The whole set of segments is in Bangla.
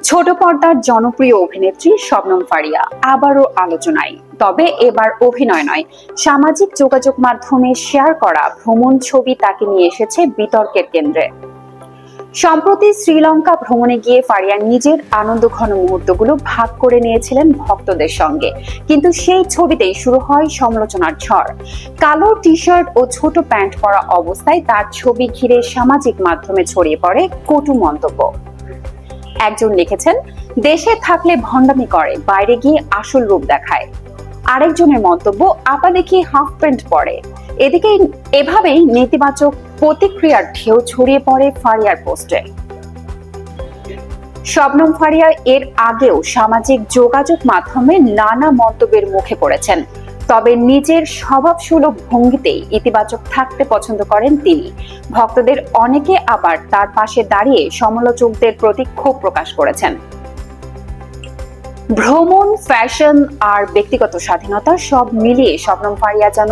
ছোট পর্দার জনপ্রিয় অভিনেত্রী শবনম ফারিয়া আবারও আলোচনায়। তবে এবার অভিনয় নয়, সামাজিক যোগাযোগ মাধ্যমে শেয়ার করা ভ্রমণ ছবি তাকে নিয়ে এসেছে বিতর্কের কেন্দ্রে। সম্প্রতি শ্রীলঙ্কা ভ্রমণে গিয়ে ফারিয়া নিজের আনন্দঘন মুহূর্তগুলো ভাগ করে নিয়েছিলেন ভক্তদের সঙ্গে, কিন্তু সেই ছবিতেই শুরু হয় সমালোচনার ঝড়। কালো টি শার্ট ও ছোট প্যান্ট পরা অবস্থায় তার ছবি ঘিরে সামাজিক মাধ্যমে ছড়িয়ে পড়ে কটু মন্তব্য। একজন লিখেছেন, দেশে থাকলে ভণ্ডামি করে, বাইরে গিয়ে আসল রূপ দেখায়। আরেকজনের মন্তব্য, আপা দেখি হাফ প্যান্ট পরে। এভাবেই নেতিবাচক প্রতিক্রিয়ার ঢেউ ছড়িয়ে পড়ে ফারিয়ার পোস্টে। শবনম ফারিয়া এর আগেও সামাজিক যোগাযোগ মাধ্যমে নানা মন্তব্যের মুখে পড়েছেন, তবে নিজের স্বভাবসুলভ ভঙ্গিতেই ইতিবাচক থাকতে পছন্দ করেন তিনি। ভক্তদের অনেকে আবার তার পাশে দাঁড়িয়ে সমালোচকদের প্রতি ক্ষোভ প্রকাশ করেছেন। ভ্রমণ, ফ্যাশন আর ব্যক্তিগত স্বাধীনতা সব মিলিয়ে শবনম ফারিয়া যেন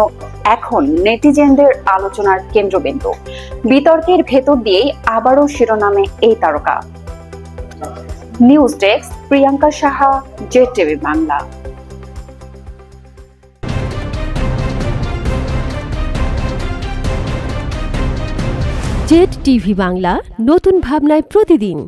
এখন নেটিজেনদের আলোচনার কেন্দ্রবিন্দু। বিতর্কের ভেতর দিয়েই আবারও শিরোনামে এই তারকা। News desk, Priyanka Saha, Z TV Bangla. Z TV Bangla, নতুন ভাবনায় প্রতিদিন।